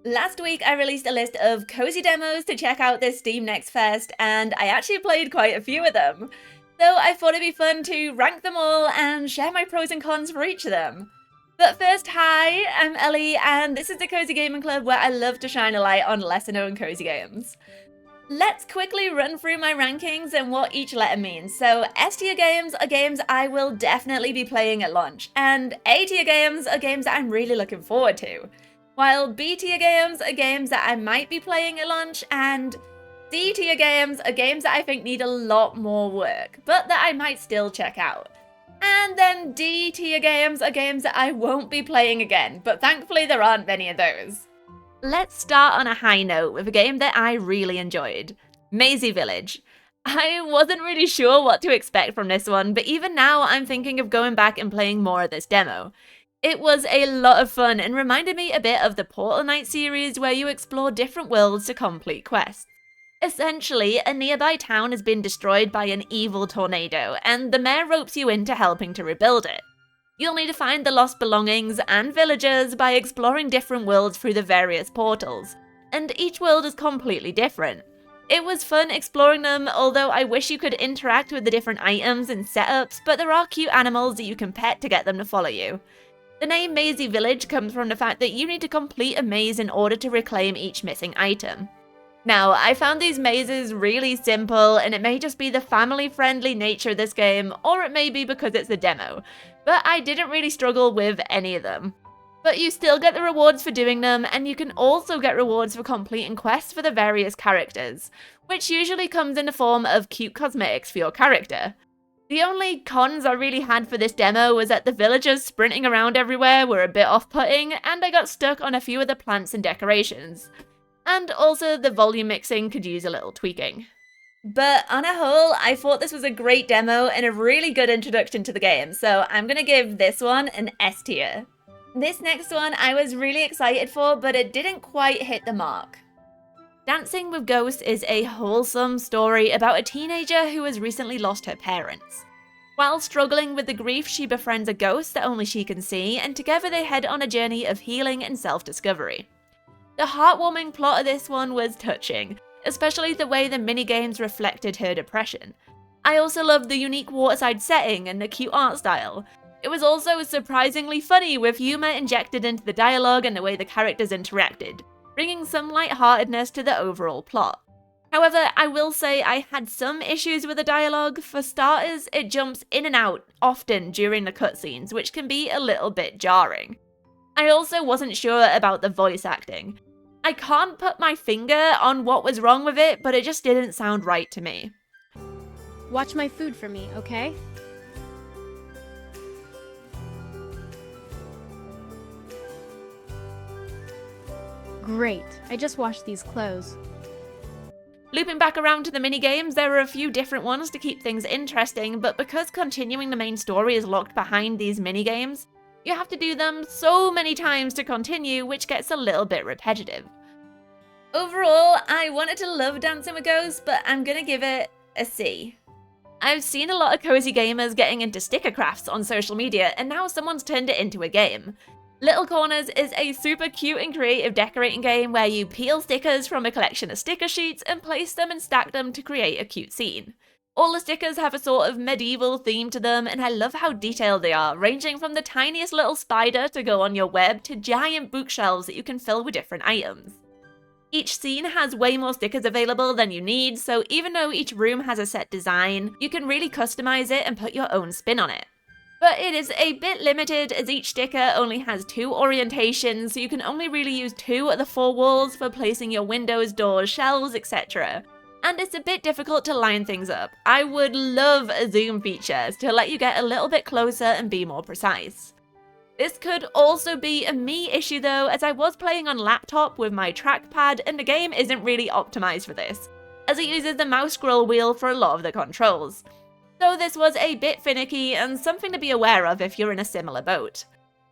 Last week I released a list of cozy demos to check out this Steam Next Fest, and I actually played quite a few of them. So I thought it'd be fun to rank them all and share my pros and cons for each of them. But first, hi, I'm Ellie, and this is the Cozy Gaming Club where I love to shine a light on lesser known cozy games. Let's quickly run through my rankings and what each letter means. So S tier games are games I will definitely be playing at launch, and A tier games are games that I'm really looking forward to. While B tier games are games that I might be playing at launch, and C tier games are games that I think need a lot more work, but that I might still check out. And then D tier games are games that I won't be playing again, but thankfully there aren't many of those. Let's start on a high note with a game that I really enjoyed, Mazey Village. I wasn't really sure what to expect from this one, but even now I'm thinking of going back and playing more of this demo. It was a lot of fun and reminded me a bit of the Portal Knight series where you explore different worlds to complete quests. Essentially, a nearby town has been destroyed by an evil tornado, and the mayor ropes you into helping to rebuild it. You'll need to find the lost belongings and villagers by exploring different worlds through the various portals, and each world is completely different. It was fun exploring them, although I wish you could interact with the different items and setups, but there are cute animals that you can pet to get them to follow you. The name Mazey Village comes from the fact that you need to complete a maze in order to reclaim each missing item. Now, I found these mazes really simple, and it may just be the family-friendly nature of this game, or it may be because it's a demo, but I didn't really struggle with any of them. But you still get the rewards for doing them, and you can also get rewards for completing quests for the various characters, which usually comes in the form of cute cosmetics for your character. The only cons I really had for this demo was that the villagers sprinting around everywhere were a bit off-putting, and I got stuck on a few of the plants and decorations. And also the volume mixing could use a little tweaking. But on a whole, I thought this was a great demo and a really good introduction to the game, so I'm gonna give this one an S tier. This next one I was really excited for, but it didn't quite hit the mark. Dancing with Ghosts is a wholesome story about a teenager who has recently lost her parents. While struggling with the grief, she befriends a ghost that only she can see, and together they head on a journey of healing and self-discovery. The heartwarming plot of this one was touching, especially the way the minigames reflected her depression. I also loved the unique waterside setting and the cute art style. It was also surprisingly funny, with humour injected into the dialogue and the way the characters interacted, bringing some lightheartedness to the overall plot. However, I will say I had some issues with the dialogue. For starters, it jumps in and out often during the cutscenes, which can be a little bit jarring. I also wasn't sure about the voice acting. I can't put my finger on what was wrong with it, but it just didn't sound right to me. Watch my food for me, okay? Great, I just washed these clothes. Looping back around to the minigames, there are a few different ones to keep things interesting, but because continuing the main story is locked behind these minigames, you have to do them so many times to continue, which gets a little bit repetitive. Overall, I wanted to love Dancing with Ghosts, but I'm gonna give it a C. I've seen a lot of cozy gamers getting into sticker crafts on social media, and now someone's turned it into a game. Little Corners is a super cute and creative decorating game where you peel stickers from a collection of sticker sheets and place them and stack them to create a cute scene. All the stickers have a sort of medieval theme to them, and I love how detailed they are, ranging from the tiniest little spider to go on your web to giant bookshelves that you can fill with different items. Each scene has way more stickers available than you need, so even though each room has a set design, you can really customize it and put your own spin on it. But it is a bit limited, as each sticker only has 2 orientations, so you can only really use 2 of the 4 walls for placing your windows, doors, shelves, etc. And it's a bit difficult to line things up. I would love a zoom feature to let you get a little bit closer and be more precise. This could also be a me issue though, as I was playing on laptop with my trackpad and the game isn't really optimized for this, as it uses the mouse scroll wheel for a lot of the controls. So this was a bit finicky and something to be aware of if you're in a similar boat.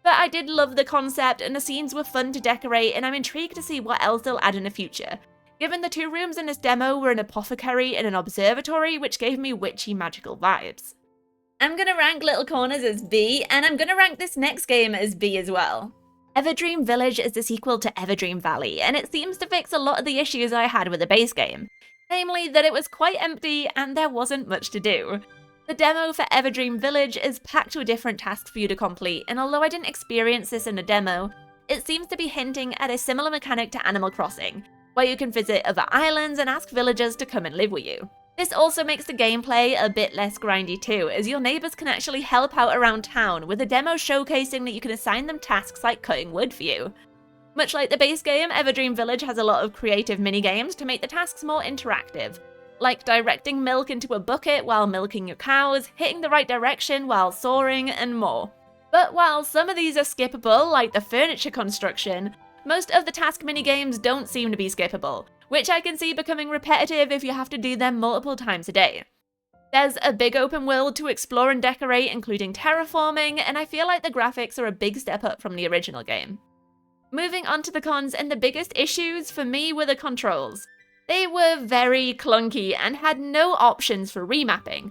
But I did love the concept and the scenes were fun to decorate, and I'm intrigued to see what else they'll add in the future, given the 2 rooms in this demo were an apothecary and an observatory, which gave me witchy magical vibes. I'm gonna rank Little Corners as B, and I'm gonna rank this next game as B as well. Everdream Village is the sequel to Everdream Valley, and it seems to fix a lot of the issues I had with the base game. Namely, that it was quite empty and there wasn't much to do. The demo for Everdream Village is packed with different tasks for you to complete, and although I didn't experience this in the demo, it seems to be hinting at a similar mechanic to Animal Crossing, where you can visit other islands and ask villagers to come and live with you. This also makes the gameplay a bit less grindy too, as your neighbours can actually help out around town, with the demo showcasing that you can assign them tasks like cutting wood for you. Much like the base game, Everdream Village has a lot of creative mini-games to make the tasks more interactive, like directing milk into a bucket while milking your cows, hitting the right direction while soaring, and more. But while some of these are skippable, like the furniture construction, most of the task minigames don't seem to be skippable, which I can see becoming repetitive if you have to do them multiple times a day. There's a big open world to explore and decorate, including terraforming, and I feel like the graphics are a big step up from the original game. Moving on to the cons, and the biggest issues for me were the controls. They were very clunky and had no options for remapping.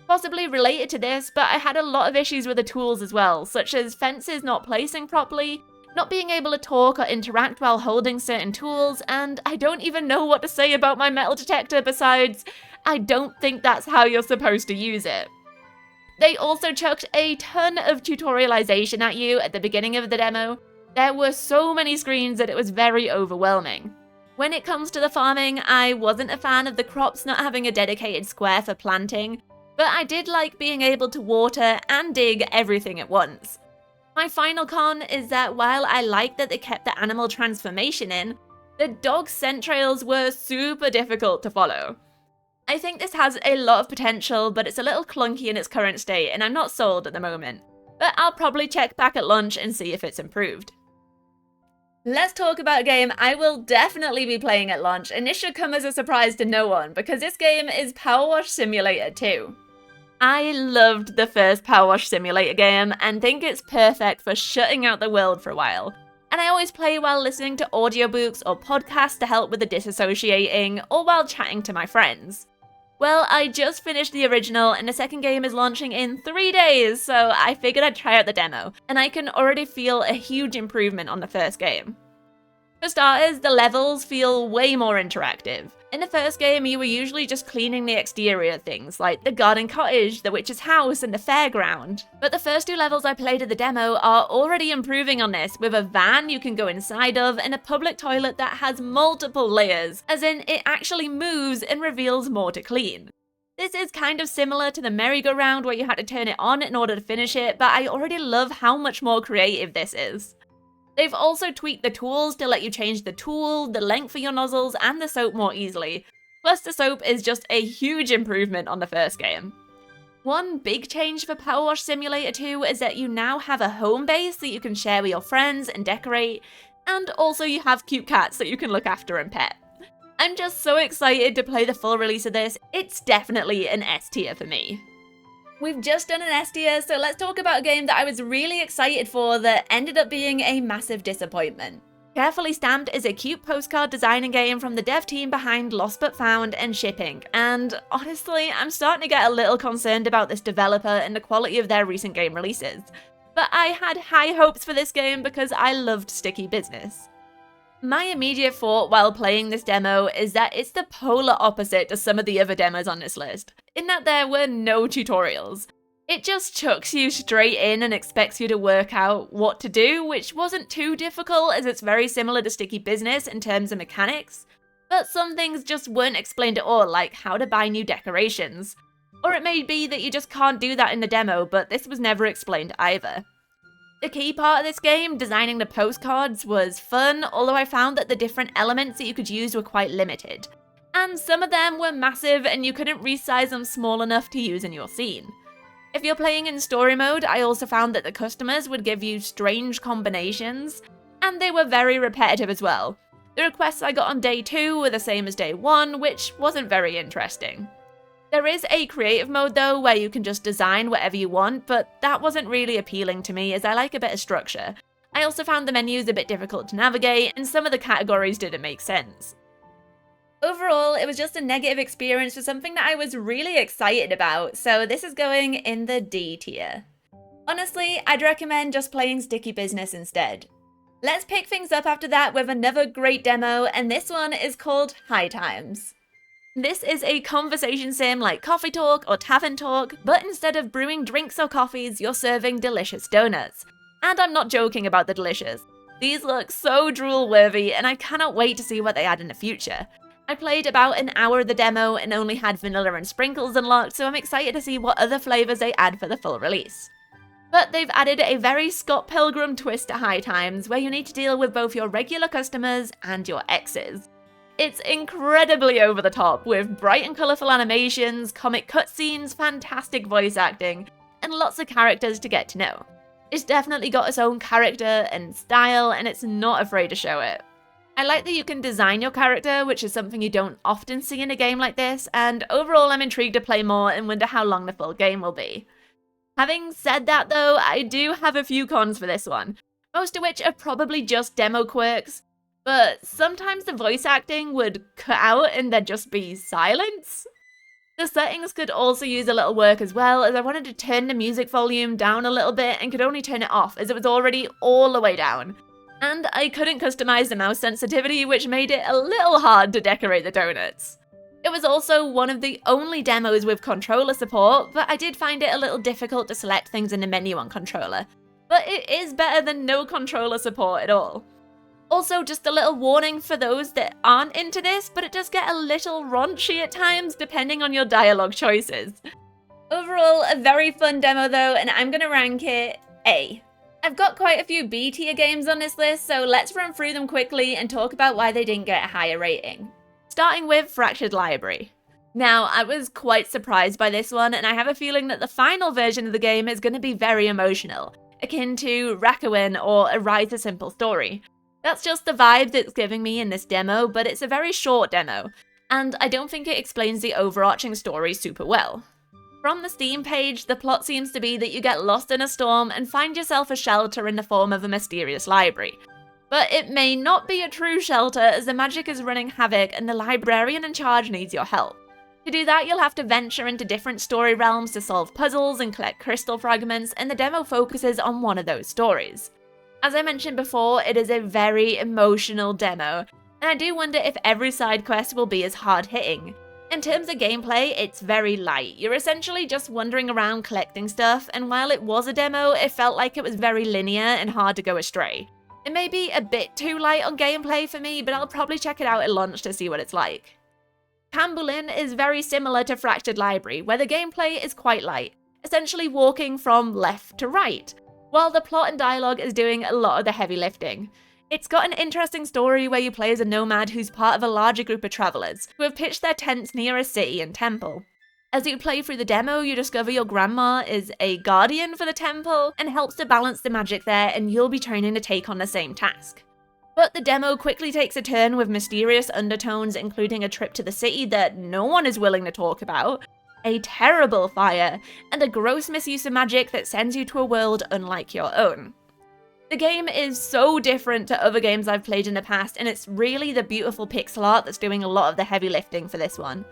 Possibly related to this, but I had a lot of issues with the tools as well, such as fences not placing properly, not being able to talk or interact while holding certain tools, and I don't even know what to say about my metal detector besides, I don't think that's how you're supposed to use it. They also chucked a ton of tutorialization at you at the beginning of the demo. There were so many screens that it was very overwhelming. When it comes to the farming, I wasn't a fan of the crops not having a dedicated square for planting, but I did like being able to water and dig everything at once. My final con is that while I like that they kept the animal transformation in, the dog scent trails were super difficult to follow. I think this has a lot of potential, but it's a little clunky in its current state, and I'm not sold at the moment. But I'll probably check back at launch and see if it's improved. Let's talk about a game I will definitely be playing at launch, and this should come as a surprise to no one, because this game is Powerwash Simulator 2. I loved the first Powerwash Simulator game, and think it's perfect for shutting out the world for a while. And I always play while listening to audiobooks or podcasts to help with the disassociating, or while chatting to my friends. Well, I just finished the original, and the second game is launching in 3 days, so I figured I'd try out the demo, and I can already feel a huge improvement on the first game. For starters, the levels feel way more interactive. In the first game, you were usually just cleaning the exterior things, like the garden cottage, the witch's house, and the fairground. But the first 2 levels I played of the demo are already improving on this, with a van you can go inside of, and a public toilet that has multiple layers, as in it actually moves and reveals more to clean. This is kind of similar to the merry-go-round where you had to turn it on in order to finish it, but I already love how much more creative this is. They've also tweaked the tools to let you change the tool, the length of your nozzles, and the soap more easily. Plus, the soap is just a huge improvement on the first game. One big change for Powerwash Simulator 2 is that you now have a home base that you can share with your friends and decorate, and also you have cute cats that you can look after and pet. I'm just so excited to play the full release of this. It's definitely an S tier for me. We've just done an S tier, so let's talk about a game that I was really excited for that ended up being a massive disappointment. Carefully Stamped is a cute postcard designing game from the dev team behind Lost But Found and Shipping, and honestly, I'm starting to get a little concerned about this developer and the quality of their recent game releases. But I had high hopes for this game because I loved Sticky Business. My immediate thought while playing this demo is that it's the polar opposite to some of the other demos on this list, in that there were no tutorials. It just chucks you straight in and expects you to work out what to do, which wasn't too difficult as it's very similar to Sticky Business in terms of mechanics, but some things just weren't explained at all, like how to buy new decorations. Or it may be that you just can't do that in the demo, but this was never explained either. The key part of this game, designing the postcards, was fun, although I found that the different elements that you could use were quite limited. And some of them were massive and you couldn't resize them small enough to use in your scene. If you're playing in story mode, I also found that the customers would give you strange combinations, and they were very repetitive as well. The requests I got on day 2 were the same as day 1, which wasn't very interesting. There is a creative mode though, where you can just design whatever you want, but that wasn't really appealing to me as I like a bit of structure. I also found the menus a bit difficult to navigate, and some of the categories didn't make sense. Overall, it was just a negative experience for something that I was really excited about, so this is going in the D tier. Honestly, I'd recommend just playing Sticky Business instead. Let's pick things up after that with another great demo, and this one is called High Times. This is a conversation sim like Coffee Talk or Tavern Talk, but instead of brewing drinks or coffees, you're serving delicious donuts. And I'm not joking about the delicious. These look so drool-worthy, and I cannot wait to see what they add in the future. I played about an hour of the demo and only had vanilla and sprinkles unlocked, so I'm excited to see what other flavours they add for the full release. But they've added a very Scott Pilgrim twist to High Times, where you need to deal with both your regular customers and your exes. It's incredibly over the top, with bright and colourful animations, comic cutscenes, fantastic voice acting, and lots of characters to get to know. It's definitely got its own character and style, and it's not afraid to show it. I like that you can design your character, which is something you don't often see in a game like this, and overall I'm intrigued to play more and wonder how long the full game will be. Having said that though, I do have a few cons for this one, most of which are probably just demo quirks, but sometimes the voice acting would cut out and there'd just be silence. The settings could also use a little work as well, as I wanted to turn the music volume down a little bit and could only turn it off as it was already all the way down. And I couldn't customize the mouse sensitivity, which made it a little hard to decorate the donuts. It was also one of the only demos with controller support, but I did find it a little difficult to select things in the menu on controller. But it is better than no controller support at all. Also, just a little warning for those that aren't into this, but it does get a little raunchy at times depending on your dialogue choices. Overall, a very fun demo though, and I'm gonna rank it A. I've got quite a few B tier games on this list, so let's run through them quickly and talk about why they didn't get a higher rating. Starting with Fractured Library. Now, I was quite surprised by this one, and I have a feeling that the final version of the game is going to be very emotional, akin to Rakuen or A Rise a Simple Story. That's just the vibe that's giving me in this demo, but it's a very short demo, and I don't think it explains the overarching story super well. From the Steam page, the plot seems to be that you get lost in a storm and find yourself a shelter in the form of a mysterious library. But it may not be a true shelter, as the magic is running havoc and the librarian in charge needs your help. To do that, you'll have to venture into different story realms to solve puzzles and collect crystal fragments, and the demo focuses on one of those stories. As I mentioned before, it is a very emotional demo, and I do wonder if every side quest will be as hard-hitting. In terms of gameplay, it's very light. You're essentially just wandering around collecting stuff, and while it was a demo, it felt like it was very linear and hard to go astray. It may be a bit too light on gameplay for me, but I'll probably check it out at launch to see what it's like. Kambulin is very similar to Fractured Library, where the gameplay is quite light, essentially walking from left to right, while the plot and dialogue is doing a lot of the heavy lifting. It's got an interesting story where you play as a nomad who's part of a larger group of travellers, who have pitched their tents near a city and temple. As you play through the demo, you discover your grandma is a guardian for the temple and helps to balance the magic there, and you'll be training to take on the same task. But the demo quickly takes a turn with mysterious undertones, including a trip to the city that no one is willing to talk about, a terrible fire, and a gross misuse of magic that sends you to a world unlike your own. The game is so different to other games I've played in the past, and it's really the beautiful pixel art that's doing a lot of the heavy lifting for this one.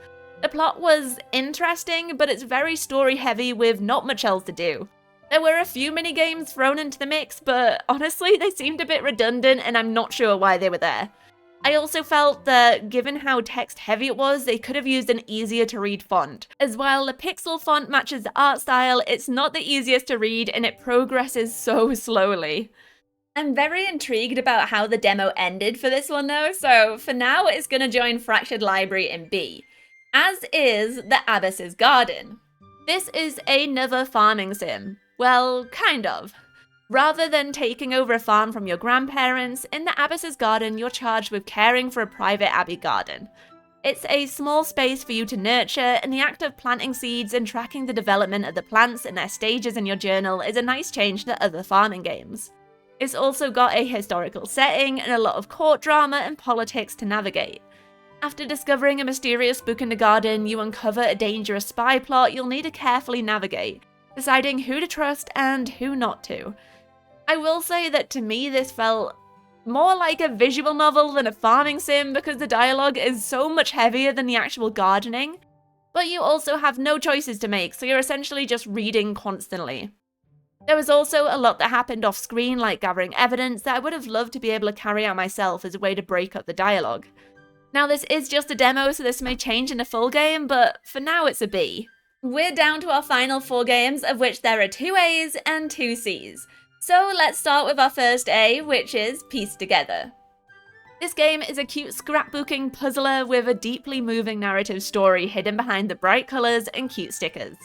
The plot was interesting, but it's very story heavy with not much else to do. There were a few mini-games thrown into the mix, but honestly they seemed a bit redundant and I'm not sure why they were there. I also felt that, given how text-heavy it was, they could have used an easier-to-read font, as while the pixel font matches the art style, it's not the easiest to read and it progresses so slowly. I'm very intrigued about how the demo ended for this one though, so for now it's gonna join Fractured Library in B, as is the Abbess Garden. This is another farming sim. Well, kind of. Rather than taking over a farm from your grandparents, in the Abbess Garden you're charged with caring for a private abbey garden. It's a small space for you to nurture, and the act of planting seeds and tracking the development of the plants and their stages in your journal is a nice change to other farming games. It's also got a historical setting and a lot of court drama and politics to navigate. After discovering a mysterious book in the garden, you uncover a dangerous spy plot you'll need to carefully navigate, deciding who to trust and who not to. I will say that to me this felt more like a visual novel than a farming sim because the dialogue is so much heavier than the actual gardening, but you also have no choices to make, so you're essentially just reading constantly. There was also a lot that happened off screen, like gathering evidence, that I would have loved to be able to carry out myself as a way to break up the dialogue. Now this is just a demo, so this may change in a full game, but for now it's a B. We're down to our final 4 games, of which there are 2 A's and 2 C's. So let's start with our first A, which is Piece Together. This game is a cute scrapbooking puzzler with a deeply moving narrative story hidden behind the bright colours and cute stickers.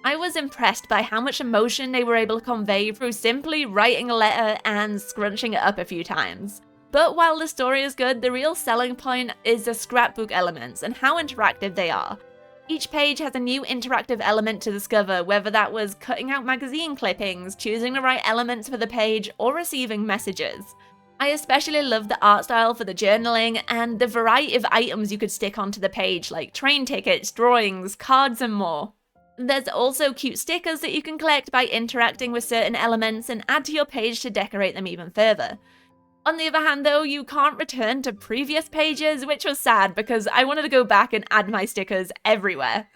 I was impressed by how much emotion they were able to convey through simply writing a letter and scrunching it up a few times. But while the story is good, the real selling point is the scrapbook elements and how interactive they are. Each page has a new interactive element to discover, whether that was cutting out magazine clippings, choosing the right elements for the page, or receiving messages. I especially love the art style for the journaling and the variety of items you could stick onto the page, like train tickets, drawings, cards, and more. There's also cute stickers that you can collect by interacting with certain elements and add to your page to decorate them even further. On the other hand though, you can't return to previous pages, which was sad because I wanted to go back and add my stickers everywhere.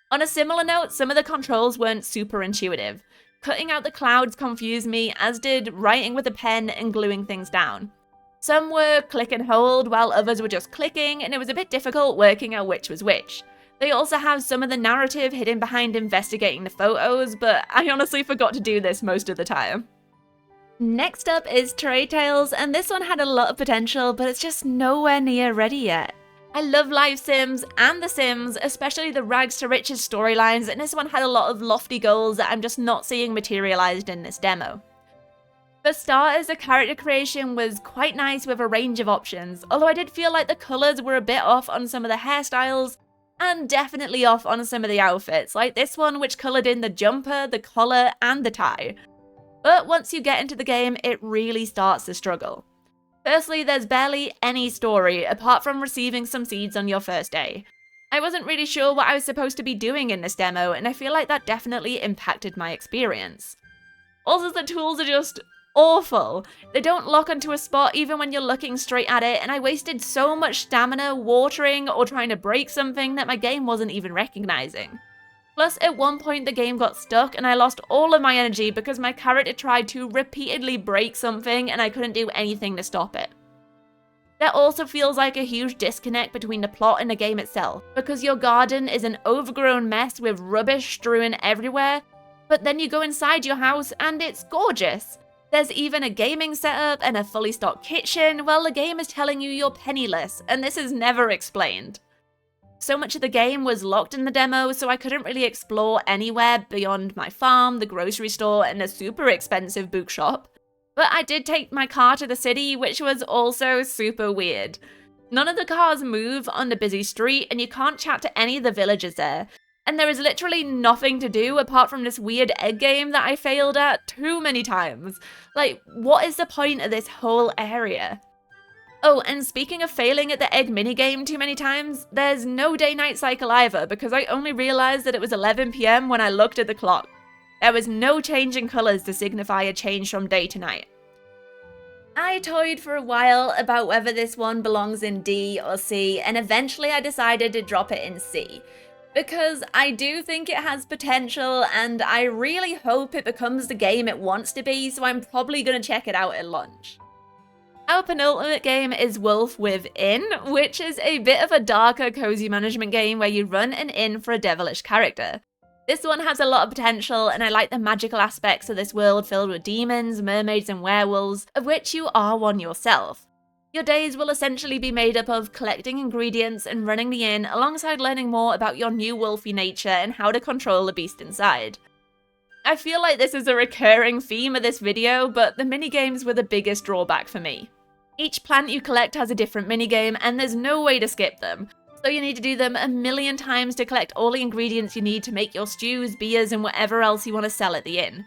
On a similar note, some of the controls weren't super intuitive. Cutting out the clouds confused me, as did writing with a pen and gluing things down. Some were click and hold, while others were just clicking, and it was a bit difficult working out which was which. They also have some of the narrative hidden behind investigating the photos, but I honestly forgot to do this most of the time. Next up is Tray Tales, and this one had a lot of potential, but it's just nowhere near ready yet. I love live sims and The Sims, especially the rags to riches storylines, and this one had a lot of lofty goals that I'm just not seeing materialized in this demo. For starters, the character creation was quite nice with a range of options, although I did feel like the colours were a bit off on some of the hairstyles, and definitely off on some of the outfits, like this one which coloured in the jumper, the collar, and the tie. But once you get into the game, it really starts to struggle. Firstly, there's barely any story, apart from receiving some seeds on your first day. I wasn't really sure what I was supposed to be doing in this demo, and I feel like that definitely impacted my experience. Also, the tools are just awful. They don't lock onto a spot even when you're looking straight at it, and I wasted so much stamina watering or trying to break something that my game wasn't even recognizing. Plus, at one point the game got stuck and I lost all of my energy because my character tried to repeatedly break something and I couldn't do anything to stop it. There also feels like a huge disconnect between the plot and the game itself, because your garden is an overgrown mess with rubbish strewn everywhere, but then you go inside your house and it's gorgeous. There's even a gaming setup and a fully stocked kitchen, while the game is telling you you're penniless, and this is never explained. So much of the game was locked in the demo, so I couldn't really explore anywhere beyond my farm, the grocery store, and a super expensive bookshop. But I did take my car to the city, which was also super weird. None of the cars move on the busy street, and you can't chat to any of the villagers there. And there is literally nothing to do apart from this weird egg game that I failed at too many times. Like, what is the point of this whole area? Oh, and speaking of failing at the egg minigame too many times, there's no day-night cycle either, because I only realised that it was 11 PM when I looked at the clock. There was no change in colours to signify a change from day to night. I toyed for a while about whether this one belongs in D or C, and eventually I decided to drop it in C. Because I do think it has potential, and I really hope it becomes the game it wants to be, so I'm probably going to check it out at launch. Our penultimate game is Wolf with Inn, which is a bit of a darker cozy management game where you run an inn for a devilish character. This one has a lot of potential, and I like the magical aspects of this world filled with demons, mermaids, and werewolves, of which you are one yourself. Your days will essentially be made up of collecting ingredients and running the inn, alongside learning more about your new wolfy nature and how to control the beast inside. I feel like this is a recurring theme of this video, but the minigames were the biggest drawback for me. Each plant you collect has a different minigame, and there's no way to skip them, so you need to do them a million times to collect all the ingredients you need to make your stews, beers, and whatever else you want to sell at the inn.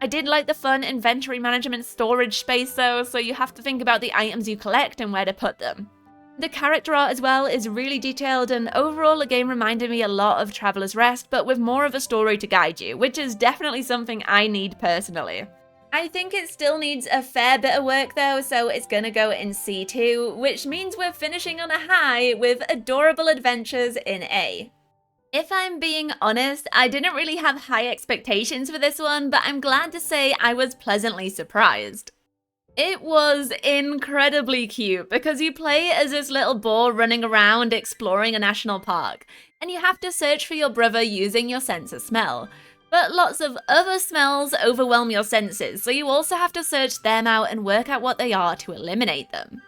I did like the fun inventory management storage space though, so you have to think about the items you collect and where to put them. The character art as well is really detailed, and overall the game reminded me a lot of Traveller's Rest, but with more of a story to guide you, which is definitely something I need personally. I think it still needs a fair bit of work though, so it's gonna go in C2, which means we're finishing on a high with Adorable Adventures in A. If I'm being honest, I didn't really have high expectations for this one, but I'm glad to say I was pleasantly surprised. It was incredibly cute because you play as this little boar running around exploring a national park, and you have to search for your brother using your sense of smell. But lots of other smells overwhelm your senses, so you also have to search them out and work out what they are to eliminate them.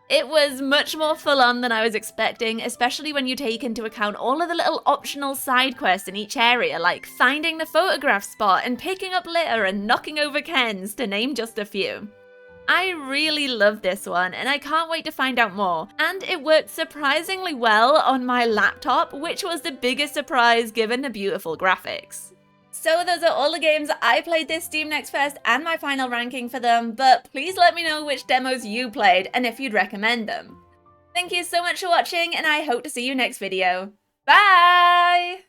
It was much more full on than I was expecting, especially when you take into account all of the little optional side quests in each area, like finding the photograph spot and picking up litter and knocking over cans, to name just a few. I really love this one, and I can't wait to find out more, and it worked surprisingly well on my laptop, which was the biggest surprise given the beautiful graphics. So those are all the games I played this Steam Next Fest and my final ranking for them, but please let me know which demos you played and if you'd recommend them. Thank you so much for watching, and I hope to see you next video. Bye!